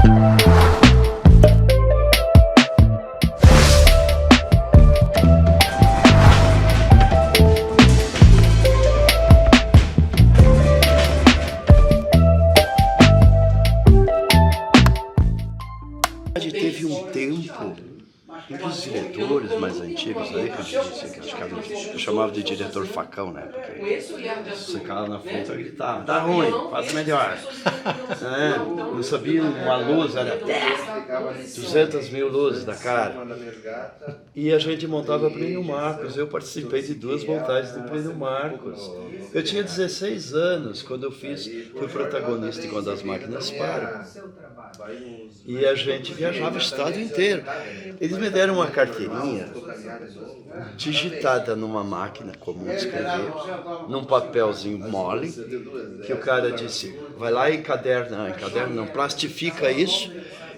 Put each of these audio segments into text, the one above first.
Teve um tempo em que os diretores mais antigos aí, que eu chamava de diretor facão, né? Porque você ficava na frente e gritava, tá ruim, faz melhor. Não sabia, uma luz era 200 mil luzes da cara. E a gente montava Plínio Marcos, eu participei de 2 montagens do Plínio Marcos. Eu tinha 16 anos quando eu fui protagonista de Quando as Máquinas Param. E a gente viajava o estado inteiro. Eles me deram uma carteirinha digitada numa máquina comum de escrever, num papelzinho mole, que o cara disse, vai lá e encaderna não, plastifica isso.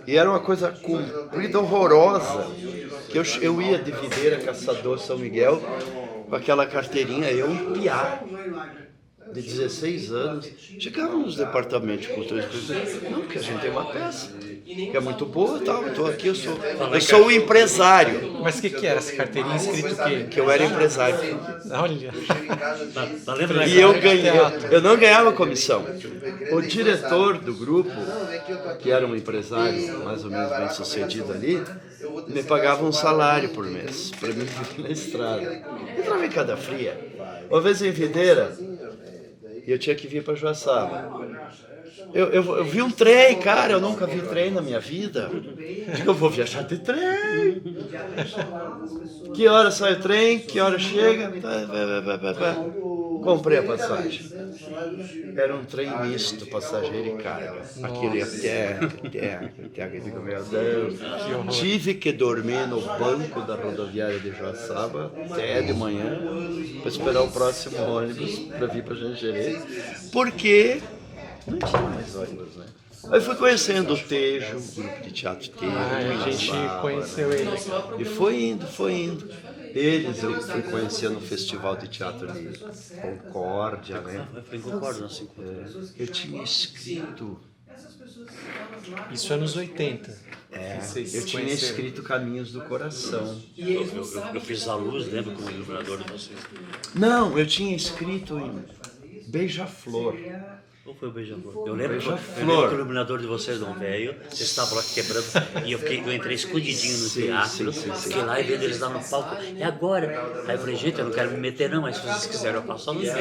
E era uma coisa comprida, horrorosa, que eu ia de Videira, Caçador, São Miguel, com aquela carteirinha, eu um piá de 16 anos, chegava nos departamentos de cultura e coisa, não, porque a gente tem uma peça, que é muito boa, tal, estou aqui, eu sou o empresário. Mas o que era essa carteirinha escrito o quê? Que eu era empresário. Olha. E eu não ganhava comissão. O diretor do grupo, que era um empresário mais ou menos bem sucedido ali, me pagava um salário por mês, para mim ficar na estrada. Eu entrava em Cada Fria. Uma vez em Videira, e eu tinha que vir para Joaçaba. Eu vi um trem, cara, eu nunca vi trem na minha vida. Eu vou viajar de trem. Que hora sai o trem? Que hora chega? Comprei a passagem. Era um trem misto, passageiro e carga. Aquilo ia terra. Eu digo, meu Deus. Tive que dormir no banco da rodoviária de Joaçaba até de manhã para esperar o próximo ônibus para vir para Jangere, porque não tinha mais ônibus, né? Aí fui conhecendo o Tejo, o grupo de teatro Tejo. A gente conheceu ele. E foi indo. Eles eu fui conhecer no Festival de Teatro de Concórdia, né? Foi em Concórdia, assim. Eu tinha escrito... Isso é nos 80. Eu tinha escrito Caminhos do Coração. Eu fiz a luz, lembro, como iluminador de vocês. Não, eu tinha escrito em Beija-Flor. Ou foi o Beija-Flor? Eu lembro que Beija-Flor. o iluminador de vocês não veio, vocês estavam lá quebrando, e eu entrei escondidinho no teatro, fiquei lá e vendo eles lá no palco, e agora? Aí eu falei, gente, eu não quero me meter não, mas se vocês quiserem eu passo a luz. Eu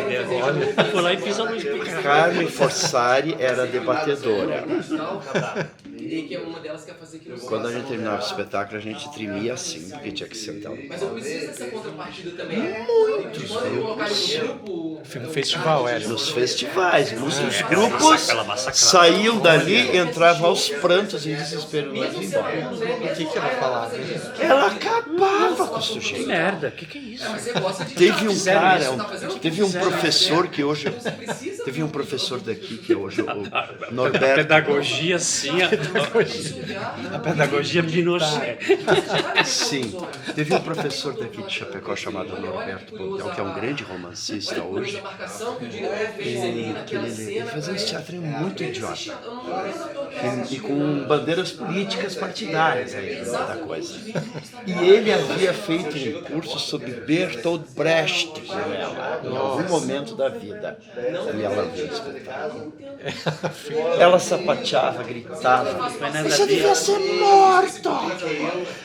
fui lá e fiz a luz. Carmen Fossari era debatedora. Quando a gente terminava o espetáculo, a gente tremia assim, porque tinha que sentar. Mas eu preciso dessa contrapartida também. Muitos grupos. No festival era. Nos festivais, muitos grupos saíam dali, entravam aos prantos e desespero nós ia embora. O que ela falava? Ela acabava com o sujeito. Merda, que é isso? Teve um cara, teve um professor que hoje, teve um professor daqui que hoje, o Norberto. A pedagogia, sim, a pedagogia me inocente. Sim, teve um professor daqui de Chapecó chamado Norberto Pontel, que é um grande romancista hoje. Ele fazia um teatro muito idiota. E com bandeiras políticas partidárias aí da coisa. E ele havia feito um curso sobre Bertolt Brecht com ela, em algum momento da vida. E ela viu o espetáculo. Ela sapateava, gritava. Você devia ser morto!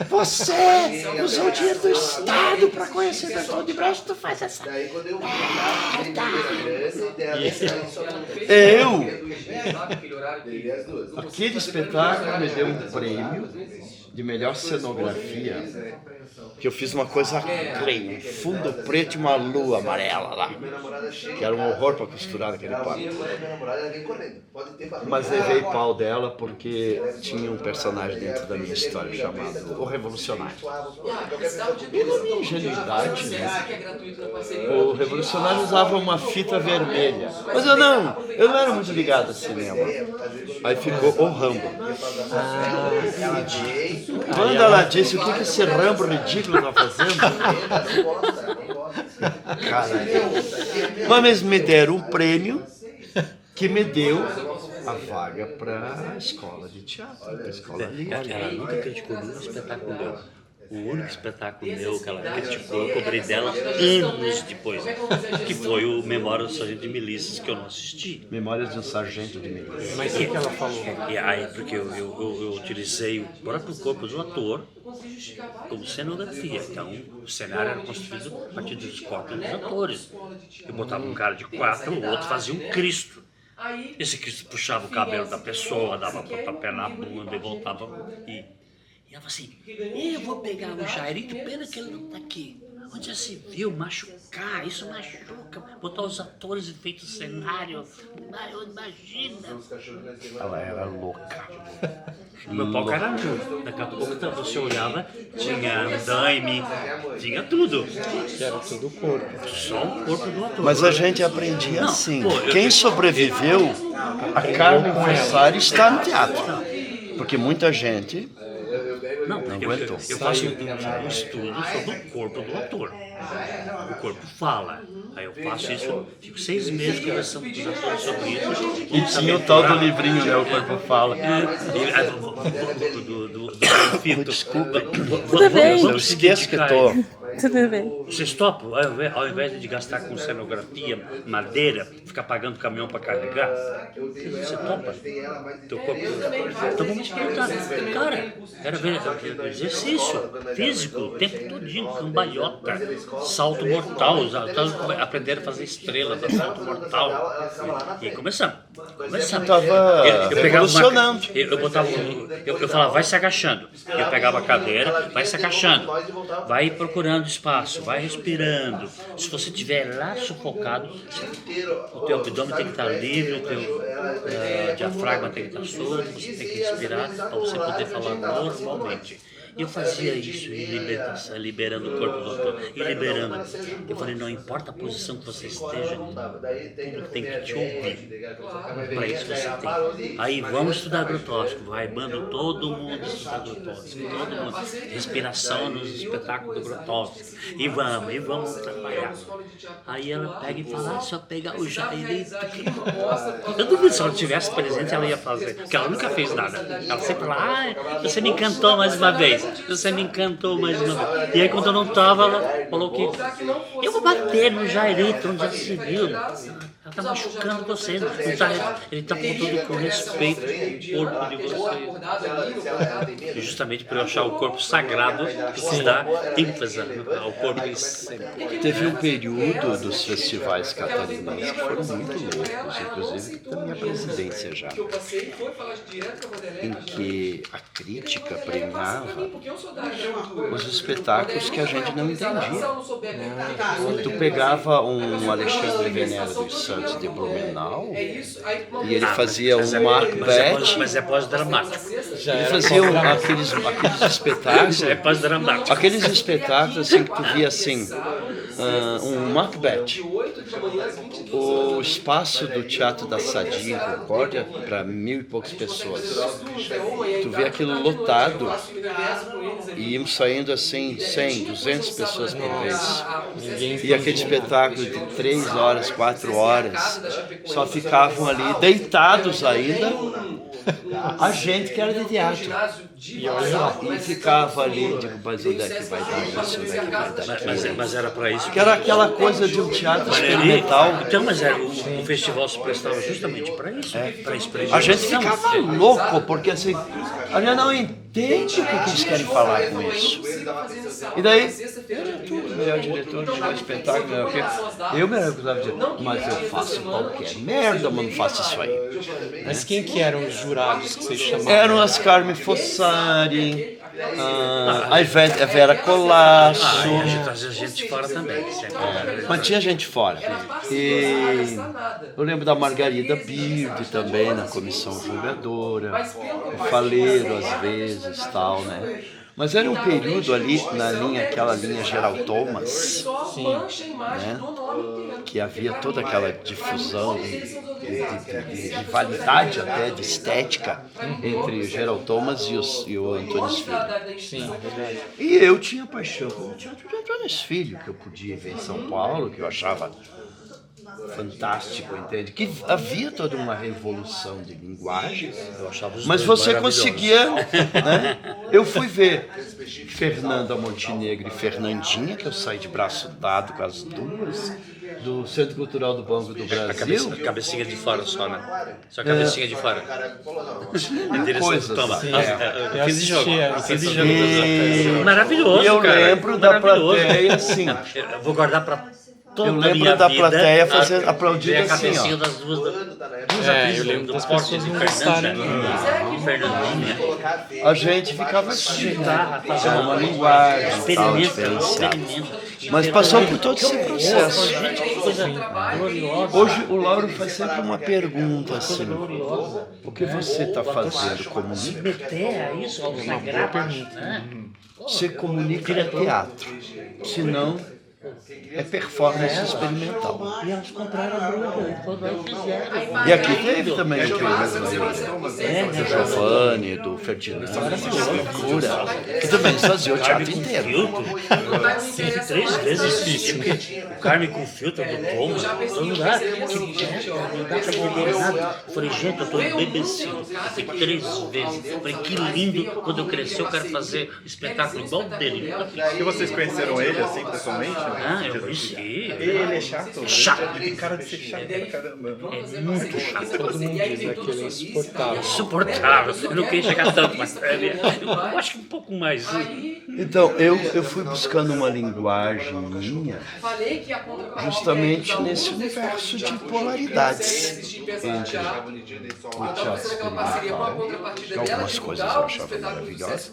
Você usou o dinheiro do Estado para conhecer Bertolt Brecht, tu faz essa merda! Aquele espetáculo me deu um prêmio de melhor cenografia, que eu fiz uma coisa creme, um fundo preto e uma lua amarela lá, que era um horror para costurar naquele palco. Mas levei pau dela porque tinha um personagem dentro da minha história chamado O Revolucionário. E na minha ingenuidade, né, o Revolucionário usava uma fita vermelha, mas eu não era muito ligado a cinema. Aí ficou o Rambo. Quando ela disse, o que esse Rambo ridículo tá fazendo? Cara, mas me deram um prêmio que me deu a vaga para a escola de teatro, para a escola livre. Ela nunca criticou nenhum espetáculo meu. O único espetáculo meu que ela criticou, eu cobrei dela anos depois, que foi o Memória do Sargento de Milícias, que eu não assisti. Memórias de um Sargento de Milícia. Mas o que ela falou? E aí, porque eu utilizei o próprio corpo do ator como cenografia. Então, o cenário era construído a partir dos corpos dos atores. Eu botava um cara de 4, o outro fazia um Cristo. Esse Cristo puxava o cabelo da pessoa, dava pontapé na bunda e voltava. E ela falou assim, eu vou pegar o Jairito, pena que ele não está aqui. Onde já se viu machucar, isso machuca, botar os atores e feito cenário, imagina. Ela era louca. O meu palco era nu, daqui a pouco você olhava, tinha andaime, tinha tudo. Que era tudo o corpo. Só o corpo do ator. Mas a gente aprendia Não, assim. pô, Quem sobreviveu, a Carmen Fessari está no teatro. Porque muita gente Não, porque aguentou. eu faço um estudo sobre o corpo do ator. O corpo fala. Aí eu faço isso, fico 6 meses conversando com os atores sobre isso. E tinha o tal do livrinho, né? O corpo fala. Do fito. Desculpa. Tudo bem. Eu esqueço que tô. Tudo bem. Vocês topam? Ao invés de gastar com cenografia, madeira, ficar pagando caminhão para carregar, você topa? Teu corpo. Então vamos experimentar. Cara, era exercício físico o tempo todinho, cambalhota, salto mortal. Aprenderam a fazer estrelas, salto mortal. E começamos. Tava evolucionando. Eu falava, vai se agachando. Eu pegava a cadeira, vai se agachando. Vai procurando espaço, vai respirando. Se você estiver lá sufocado, o teu abdômen tem que estar livre, o teu diafragma tem que estar solto, você tem que respirar para você poder falar normalmente. E eu fazia isso, liberando o corpo do ator, e liberando. Eu falei, não importa a posição que você esteja, o público tem que te ouvir. Para isso você tem. Aí vamos estudar agrotóxico, vai, manda todo mundo estudar agrotóxico, todo mundo. Respiração nos espetáculos do agrotóxico. E vamos trabalhar. Aí ela pega e fala, se eu pegar o Jairito. Eu duvido se ela tivesse presente, ela ia fazer, porque ela nunca fez nada. Ela sempre fala, você me encantou mais uma vez. Você me encantou mais uma vez. E aí quando eu não estava, ela falou que eu vou bater no Jairito, onde já se viu. Ela está machucando você. Ele está contando com respeito o corpo de você. E justamente por eu achar o corpo sagrado, que se dá ênfase ao corpo. Teve um período dos festivais catarinenses que foram muito loucos, inclusive da minha presidência já, em que a crítica premiava os espetáculos que a gente não entendia. Tu pegava um Alexandre Venera dos Santos de Blumenau e ele fazia um Macbeth. Mas é pós-dramático. Ele fazia aqueles espetáculos. É pós-dramático. Aqueles espetáculos assim que tu via assim, um Macbeth. O espaço do Teatro da Sadia em Concórdia para 1000 e poucas pessoas. Tu vê aquilo lotado e íamos saindo assim 100, 200 pessoas por vez. E aquele espetáculo de 3 horas, 4 horas, só ficavam ali deitados ainda a gente que era de teatro. E ficava ali, digo, mas onde é que vai dar isso, onde é que vai dar aquilo? Mas era para isso. Que era aquela coisa de um teatro experimental. Então, mas o festival se prestava justamente para isso. Para expressão. A gente ficava louco, porque assim, a gente não entende o que eles querem falar com isso. E daí, eu diretor de espetáculo, eu me recusava de dizer, mas eu faço qualquer merda, mas não faço isso aí. Mas quem que eram os jurados que vocês chamavam? Eram as Carmen Fossari, a Vera Colasso. A gente trazia gente de fora também. Mas tinha gente fora. E eu lembro da Margarida Bird também, na comissão julgadora, o Faleiro às vezes, tal, né? Mas era um período ali na linha, aquela linha Geral Thomas, né? Que havia toda aquela difusão de rivalidade até, de estética entre o Geral Thomas e o Antônio Filho. Sim, verdade. E eu tinha paixão pelo teatro de Antônio Filho, que eu podia ver em São Paulo, que eu achava fantástico, entende? Que havia toda uma revolução de linguagem, Eu achava os mas dois você maravilhosos. conseguia, né? Eu fui ver Fernanda Montenegro e Fernandinha, que eu saí de braço dado com as duas, do Centro Cultural do Banco do Brasil. Cabecinha de fora só, né? Só cabecinha de fora. Em direção Coisa toma. assim. Eu fiz de jogo. assistia, Eu fiz de essa jogo. E Maravilhoso, eu cara. lembro da Maravilhoso. plateia assim. Eu vou guardar pra toda Eu a lembro minha da vida, plateia fazendo, ver aplaudindo a assim, cabecinha ó. das duas Eu lembro das pessoas não gostarem. e Fernandinha. A gente ficava assim, Guitarra, né? Era uma linguagem tal, diferenciada. experimenta. Mas passou por todo esse processo. Gente, que coisa gloriosa. Hoje o Lauro faz sempre uma pergunta assim: o que você está fazendo? Comunica? Beté, isso, algo sagrado, né? Você comunica é teatro, senão é performance experimental. E elas compraram a bronca, quando aí fizeram. E aqui teve também do Giovanni, do Ferdinando, que também fazia o teatro inteiro. Filtro, sim, 3 vezes difícil. O Carmen com filtro do Thomas, todo lugar. Que merda, não dá pra entender nada. Eu falei, gente, eu tô embebecido. Tem 3 vezes. Eu falei, que lindo. Quando eu crescer, eu quero fazer espetáculo igual dele. E vocês conheceram ele assim pessoalmente? Ah, eu conheci. Ele é chato? Chato. Ele tem cara de ser chato pra caramba. É muito chato. Todo mundo diz né, que ele é insuportável. Insuportável. Eu não queria chegar tanto, mas eu acho que um pouco mais. Então, eu fui buscando uma linguagem minha justamente nesse universo de polaridades entre o teatro experimental, que algumas coisas eu achava maravilhosas.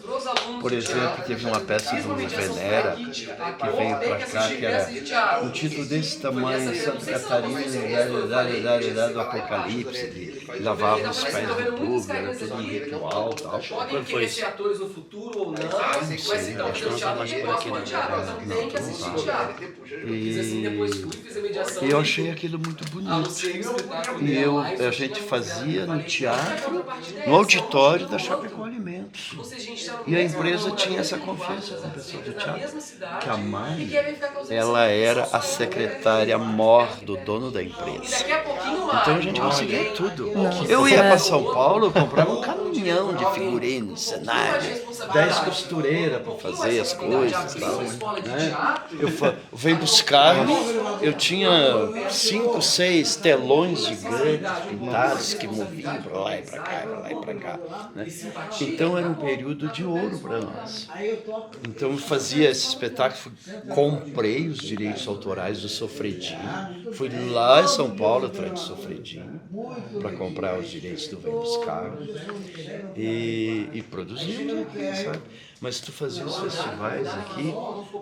Por exemplo, teve uma peça do Venera que veio para cá, que era um título desse tamanho, Santa Catarina, do Apocalipse, de lavava os pés do público, era todo um ritual e tal. Quando foi isso? atores no futuro ou não, Não sei, Acho que não tá mais por aqui, não. tem que assistir teatro. Fiz assim, depois fui, fiz a mediação. E eu achei aquilo muito bonito. E a gente fazia no teatro, no auditório da Chapecó Alimentos. E a empresa tinha essa confiança com o pessoal do teatro, que a mãe, ela era a secretária-mor do dono da empresa. Então a gente conseguia tudo. Eu ia para São Paulo, eu comprava um caminhão de figurinos, cenário, 10 costureiras para fazer as coisas e tal. Né? Eu venho buscar, eu tinha 5, 6 telões gigantes pintados que moviam para lá e para cá, para lá e para cá. Né? Então era um período de ouro para nós. Então eu fazia esse espetáculo, comprei os direitos autorais do Sofredinho, fui lá em São Paulo atrás do Sofredinho para comprar os direitos do Vem Buscar e produzimos aqui, sabe? Mas tu fazia os festivais aqui,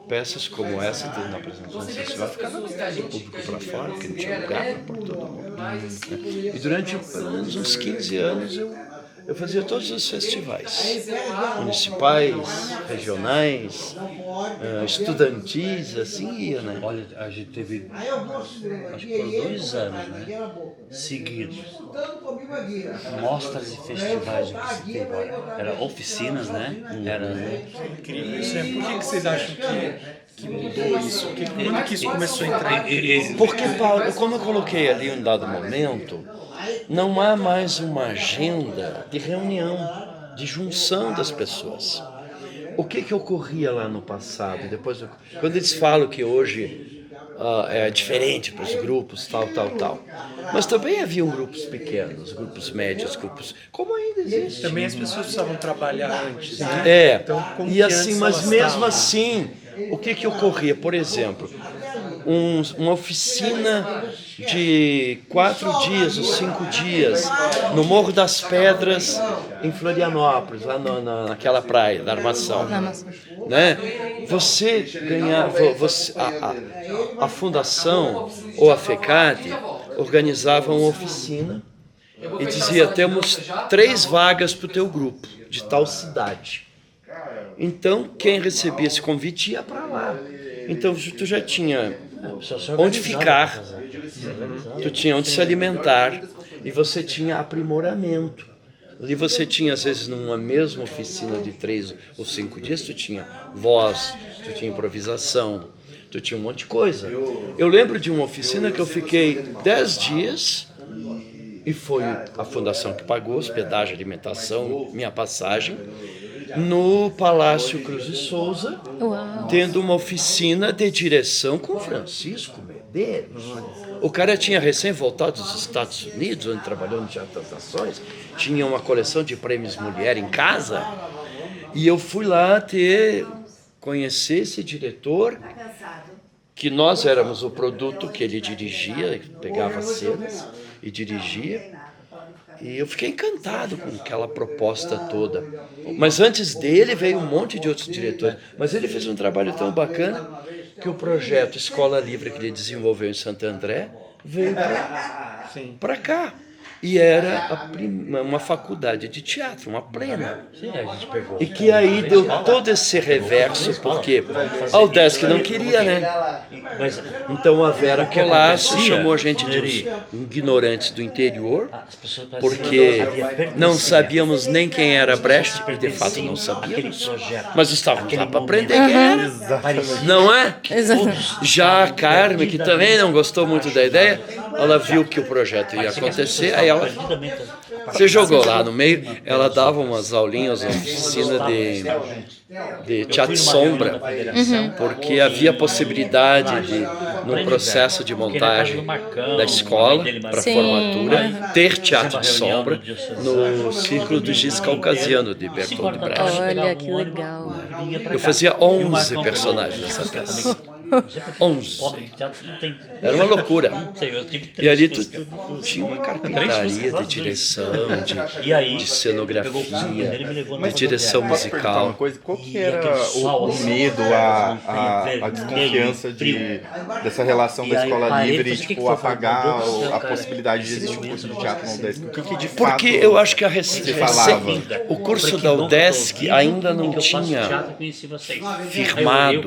peças como essa, tu na apresentação do festival, ficava no público para fora, porque não tinha lugar para pôr todo mundo. E durante pelo menos uns 15 anos eu fazia todos os festivais, municipais, regionais, estudantis, assim ia, né? Olha, a gente teve, acho que por 2 anos, né? Seguidos. Mostras e festivais, o que se teve, olha. Era oficinas, né? Era Incrível isso, né? Por que vocês acham que mudou isso? Quando que isso começou a entrar? Porque, Paulo, como eu coloquei ali em um dado momento, não há mais uma agenda de reunião, de junção das pessoas. O que ocorria lá no passado? Depois, quando eles falam que hoje é diferente para os grupos, tal. Mas também haviam grupos pequenos, grupos médios, grupos... Como ainda existe. Também as pessoas precisavam trabalhar antes, né? É, como e que assim, antes mas elas mesmo estavam? assim, o que ocorria? Por exemplo, uma oficina de 4 dias ou 5 dias no Morro das Pedras, em Florianópolis, lá naquela praia da Armação. Né? Você ganhava, a fundação ou a FECAD organizava uma oficina e dizia: temos 3 vagas para o teu grupo de tal cidade. Então quem recebia esse convite ia para lá. Então tu já tinha onde ficar, tu tinha onde se alimentar e você tinha aprimoramento. Ali você tinha, às vezes, numa mesma oficina de 3 ou 5 dias, tu tinha voz, tu tinha improvisação, Então tinha um monte de coisa. Eu lembro de uma oficina que eu fiquei 10 dias e foi a fundação que pagou hospedagem, alimentação, minha passagem, no Palácio Cruz de Souza, tendo uma oficina de direção com Francisco Medeiros. O cara tinha recém voltado dos Estados Unidos, onde trabalhou no Teatro das Nações, tinha uma coleção de prêmios mulher em casa, e eu fui lá conhecer esse diretor, que nós éramos o produto que ele dirigia, pegava cenas e dirigia. E eu fiquei encantado com aquela proposta toda. Mas antes dele veio um monte de outros diretores. Mas ele fez um trabalho tão bacana que o projeto Escola Livre que ele desenvolveu em Santo André veio para cá. E era uma faculdade de teatro, uma plena. Sim, a gente pegou. E que aí deu todo esse reverso, porque a UDESC não queria, né? Então a Vera Colasso chamou a gente de ignorantes do interior, porque não sabíamos nem quem era Brecht, e de fato não sabíamos, mas estávamos lá para aprender quem era. Não é? Já a Carmen, que também não gostou muito da ideia, ela viu que o projeto ia acontecer, aí ela se jogou lá no meio, ela dava umas aulinhas, uma oficina de teatro sombra, porque havia possibilidade de, no processo de montagem da escola para formatura, ter teatro de sombra no ciclo do Giz Caucasiano de Bertolt Brecht. Olha, que legal. Eu fazia 11 personagens nessa peça. 11. Era uma loucura. E ali tu tinha uma carpintaria de direção, de cenografia, de direção musical. Qual que era o medo, a desconfiança dessa relação da escola livre e tipo, apagar a possibilidade de existir um curso de teatro na UDESC? O que de fato Porque eu acho que falava? o curso da UDESC ainda não tinha firmado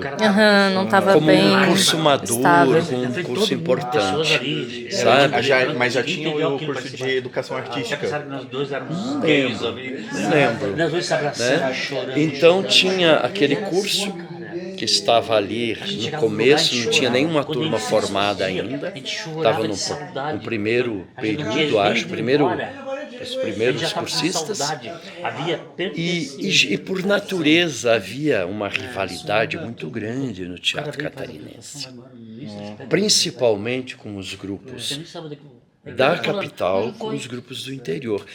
Não estava como bem um curso maduro, estável. como um curso importante, sabe? Mas já tinha o curso de educação artística. Não lembro. Né? Então tinha aquele curso que estava ali no começo, não tinha nenhuma turma formada ainda, estava no primeiro período, acho, os primeiros cursistas, e por natureza havia uma rivalidade muito grande no teatro catarinense, principalmente com os grupos da capital com os grupos do interior.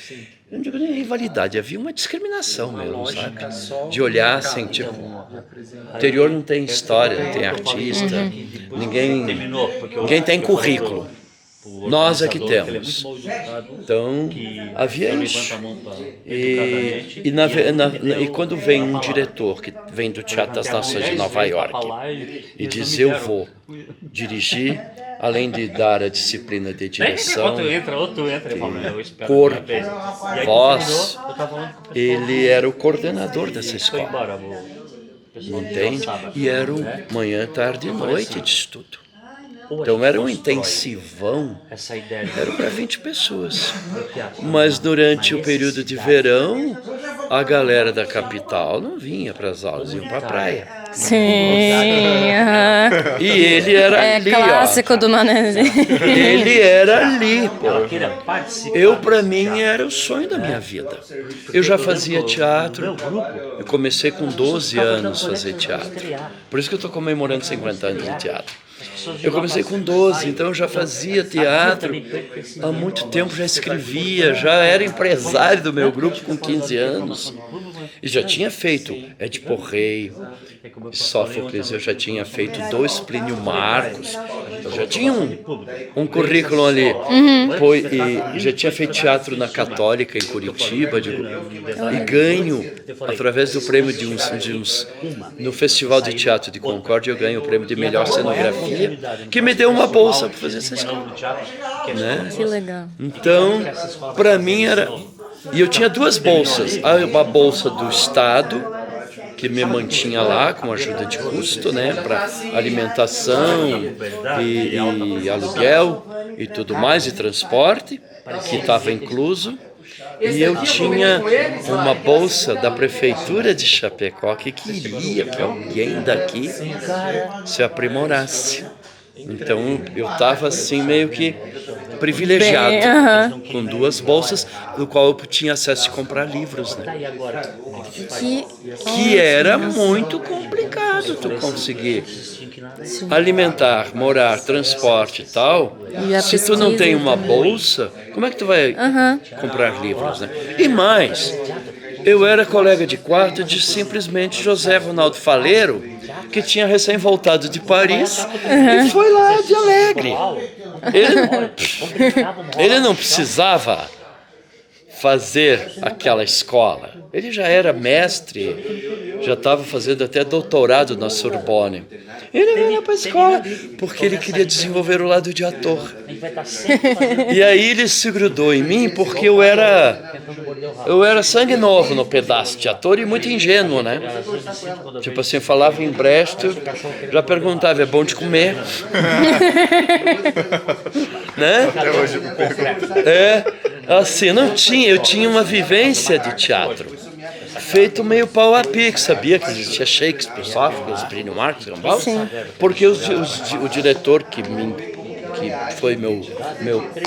Eu não digo nem rivalidade, havia uma discriminação mesmo, sabe? De olhar assim, tipo, o interior não tem história, não tem artista, ninguém tem currículo. Nós é que temos. Então, havia isso. E quando vem um diretor que vem do Teatro das Nações de Nova York e diz, eu vou dirigir, além de dar a disciplina de direção, corpo, voz, ele era o coordenador dessa escola. Entende? E era o manhã, tarde e noite de estudo. Então era um intensivão, era para 20 pessoas. Mas durante o período de verão, a galera da capital não vinha para as aulas, iam para a praia. Sim. E ele era ali, clássico do Manezinho. Ele era ali, pô. Para mim, era o sonho da minha vida. Eu já fazia teatro. Eu comecei com 12 anos a fazer teatro. Por isso que eu estou comemorando 50 anos de teatro. Eu comecei com 12, então eu já fazia teatro há muito tempo, já escrevia, já era empresário do meu grupo com 15 anos. E já tinha feito Édipo Rei, Sófocles, eu já tinha feito 2 Plínio Marcos, eu já tinha um currículo ali. E já tinha feito teatro na Católica, em Curitiba, e ganho, através do prêmio no Festival de Teatro de Concórdia, eu ganho o prêmio de melhor cenografia, que me deu uma bolsa para fazer essa escola. Né? Que legal. Então, para mim era... E eu tinha 2 bolsas, uma bolsa do Estado, que me mantinha lá com ajuda de custo, né, para alimentação e aluguel e tudo mais, e transporte, que estava incluso. E eu tinha uma bolsa da prefeitura de Chapecó que queria que alguém daqui se aprimorasse. Então eu estava assim meio que privilegiado, com 2 bolsas, do qual eu tinha acesso a comprar livros, né? Que era muito complicado tu conseguir alimentar, morar, transporte e tal. Se tu não tem uma bolsa, como é que tu vai comprar livros, né? E mais, eu era colega de quarto de simplesmente José Ronaldo Faleiro, que tinha recém voltado de Paris e foi lá de alegre. Ele não precisava fazer aquela escola. Ele já era mestre, já estava fazendo até doutorado na Sorbonne. Ele veio para a escola porque ele queria desenvolver o lado de ator. E aí ele se grudou em mim porque eu era sangue novo no pedaço de ator e muito ingênuo, né? Tipo assim, falava em Brecht, já perguntava, é bom de comer? Né? Até hoje eu me pergunto. Assim, eu tinha uma vivência de teatro, feito meio pau a pique, sabia que existia Shakespeare, Sófocles, Plínio Marcos, Gambal? Porque o diretor que foi meu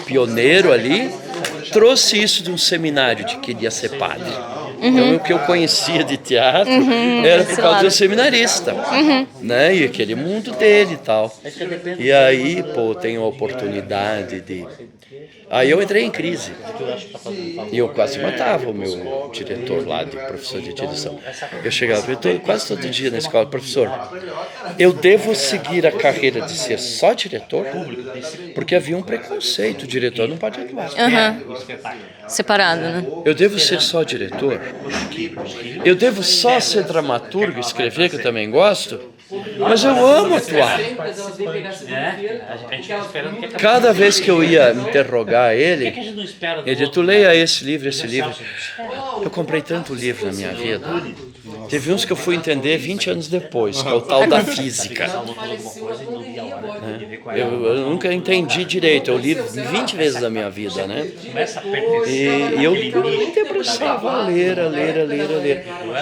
pioneiro ali, trouxe isso de um seminário de que queria ser padre. Então o que eu conhecia de teatro era por causa do seminarista, né? E aquele mundo dele e tal. E aí, pô, tenho a oportunidade de... Aí eu entrei em crise. E eu quase matava o meu diretor lá, de professor de direção. Eu chegava, eu estou quase todo dia na escola, professor, eu devo seguir a carreira de ser só diretor? Porque havia um preconceito, o diretor não pode atuar. Separado, né? Eu devo ser só diretor? Eu devo só ser dramaturgo, escrever, que eu também gosto? Mas eu amo atuar. Cada vez que eu ia interrogar ele, tu leia esse livro. Eu comprei tanto livro na minha vida. Teve uns que eu fui entender 20 anos depois, que é o tal da física. Eu nunca entendi direito, eu li 20 vezes na minha vida, né? E eu me debruçava a ler.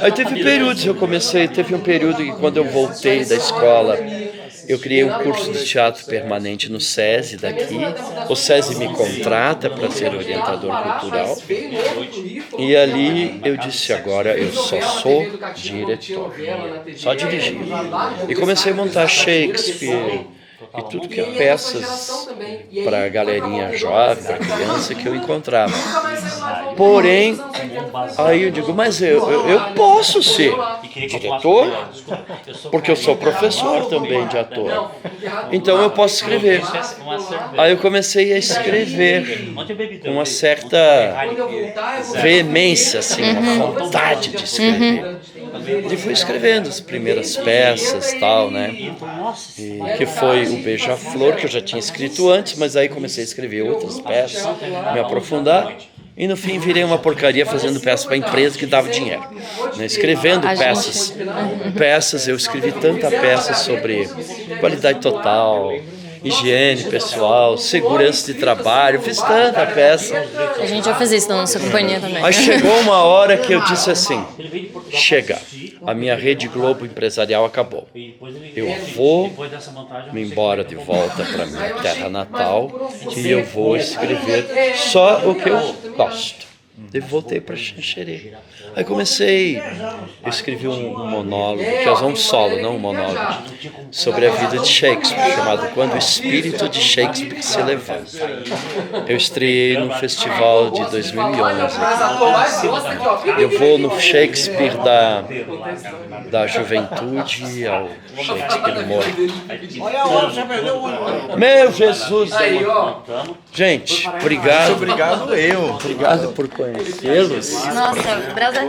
Aí teve períodos, teve um período que quando eu voltei da escola, eu criei um curso de teatro permanente no SESI daqui. O SESI me contrata para ser orientador cultural. E ali eu disse, agora eu só sou diretor, só dirigir. E comecei a montar Shakespeare e tudo que é peças para a galerinha jovem, para criança que eu encontrava. Porém, aí eu digo, mas eu posso ser diretor, porque eu sou professor também de ator. Então eu posso escrever. Aí eu comecei a escrever com uma certa veemência, assim, uma vontade de escrever. E fui escrevendo as primeiras peças e tal, né? Que foi o Beija-Flor, que eu já tinha escrito antes, mas aí comecei a escrever outras peças, me aprofundar. E no fim virei uma porcaria fazendo peças para a empresa que dava dinheiro, né? Escrevendo peças, eu escrevi tanta peça sobre qualidade total, higiene pessoal, segurança de trabalho, fiz tanta peça. A gente já fez isso na nossa companhia também. Aí chegou uma hora que eu disse assim, chega, a minha Rede Globo empresarial acabou. Eu vou me embora de volta para minha terra natal e eu vou escrever só o que eu gosto. E voltei para Xanxerê. Aí eu escrevi um monólogo, que é um solo, não um monólogo, sobre a vida de Shakespeare, chamado Quando o Espírito de Shakespeare se Levanta. Eu estreiei no festival de 2011. Eu vou no Shakespeare da juventude ao Shakespeare morto. Meu Jesus! Gente, obrigado. Obrigado eu. Obrigado por conhecê-los. Nossa, Brasa